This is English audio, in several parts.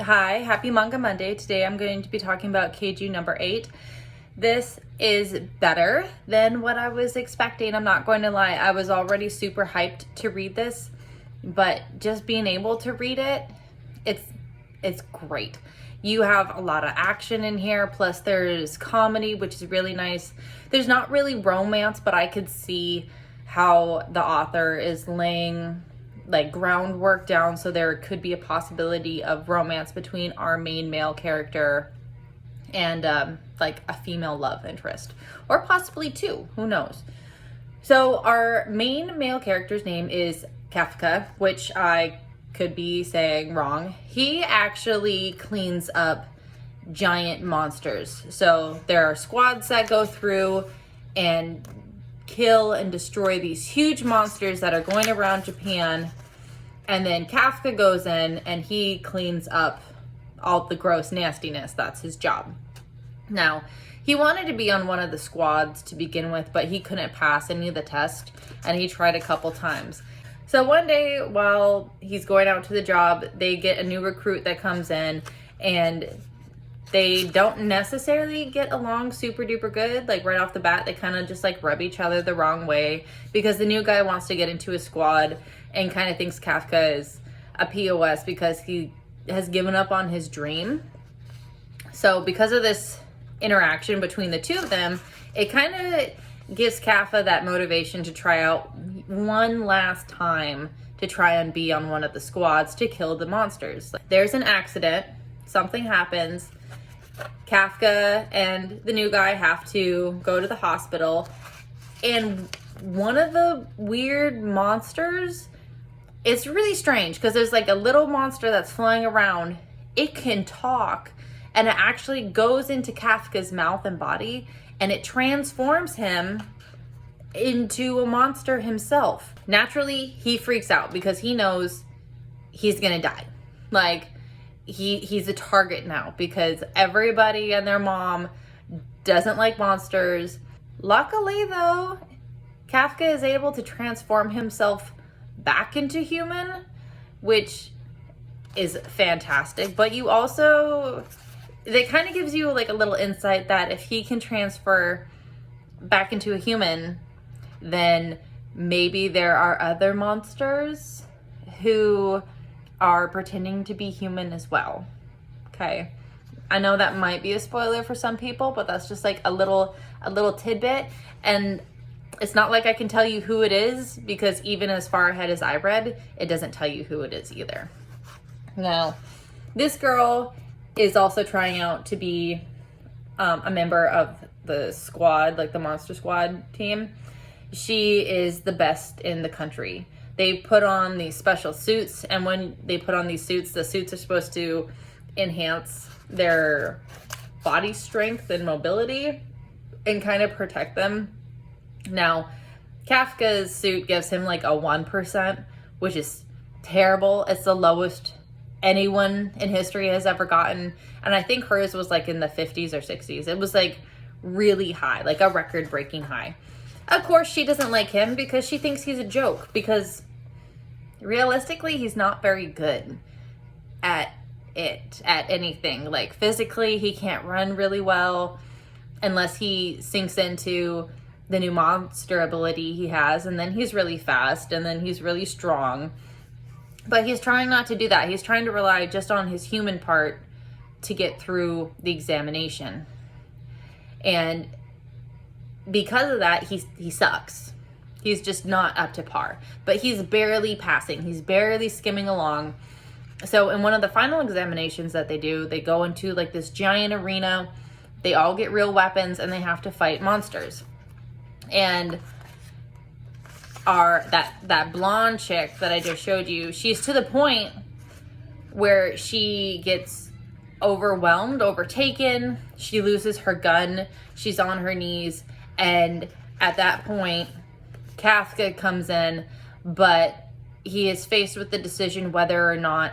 Hi, happy Manga Monday. Today I'm going to be talking about Kaiju number 8. This is better than what I was expecting. I'm not going to lie. I was already super hyped to read this, but just being able to read it, it's great. You have a lot of action in here, plus there's comedy, which is really nice. There's not really romance, but I could see how the author is laying like groundwork down, so there could be a possibility of romance between our main male character and like a female love interest, or possibly two, who knows. So our main male character's name is Kafka, which I could be saying wrong. He actually cleans up giant monsters. So there are squads that go through and kill and destroy these huge monsters that are going around Japan, and then Kafka goes in and he cleans up all the gross nastiness. That's his job. Now, he wanted to be on one of the squads to begin with, but he couldn't pass any of the tests, and he tried a couple times. So one day while he's going out to the job, they get a new recruit that comes in, and they don't necessarily get along super duper good. Like right off the bat, they kind of just like rub each other the wrong way, because the new guy wants to get into his squad and kind of thinks Kafka is a POS because he has given up on his dream. So because of this interaction between the two of them, it kind of gives Kafka that motivation to try out one last time to try and be on one of the squads to kill the monsters. There's an accident, something happens, Kafka and the new guy have to go to the hospital, and one of the weird monsters, it's really strange because there's like a little monster that's flying around. It can talk, and it actually goes into Kafka's mouth and body, and it transforms him into a monster himself. Naturally, he freaks out because he knows he's gonna die. Like, he's a target now because everybody and their mom doesn't like monsters. Luckily though, Kafka is able to transform himself back into human, which is fantastic. But you also, it kind of gives you like a little insight that if he can transfer back into a human, then maybe there are other monsters who are pretending to be human as well. Okay, I know that might be a spoiler for some people, but that's just like a little tidbit, and it's not like I can tell you who it is, because even as far ahead as I read, it doesn't tell you who it is either. Now, this girl is also trying out to be a member of the squad, like the monster squad team. She is the best in the country. They put on these special suits, and when they put on these suits, the suits are supposed to enhance their body strength and mobility and kind of protect them. Now, Kafka's suit gives him like a 1%, which is terrible. It's the lowest anyone in history has ever gotten, and I think hers was like in the 50s or 60s. It was like really high, like a record-breaking high. Of course, she doesn't like him because she thinks he's a joke, because realistically, he's not very good at anything. Like physically, he can't run really well unless he sinks into the new monster ability he has, and then he's really fast, and then he's really strong. But he's trying not to do that. He's trying to rely just on his human part to get through the examination. And because of that, he sucks. He's just not up to par. But he's barely passing. He's barely skimming along. So in one of the final examinations that they do, they go into like this giant arena. They all get real weapons, and they have to fight monsters. And that blonde chick that I just showed you, she's to the point where she gets overwhelmed, overtaken. She loses her gun. She's on her knees. And at that point, Kafka comes in, but he is faced with the decision whether or not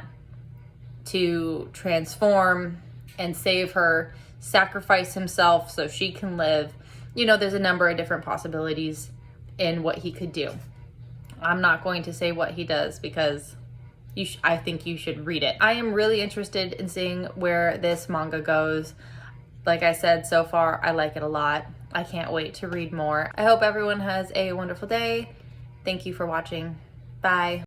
to transform and save her, sacrifice himself so she can live. You know, there's a number of different possibilities in what he could do. I'm not going to say what he does because I think you should read it. I am really interested in seeing where this manga goes. Like I said, so far, I like it a lot. I can't wait to read more. I hope everyone has a wonderful day. Thank you for watching. Bye.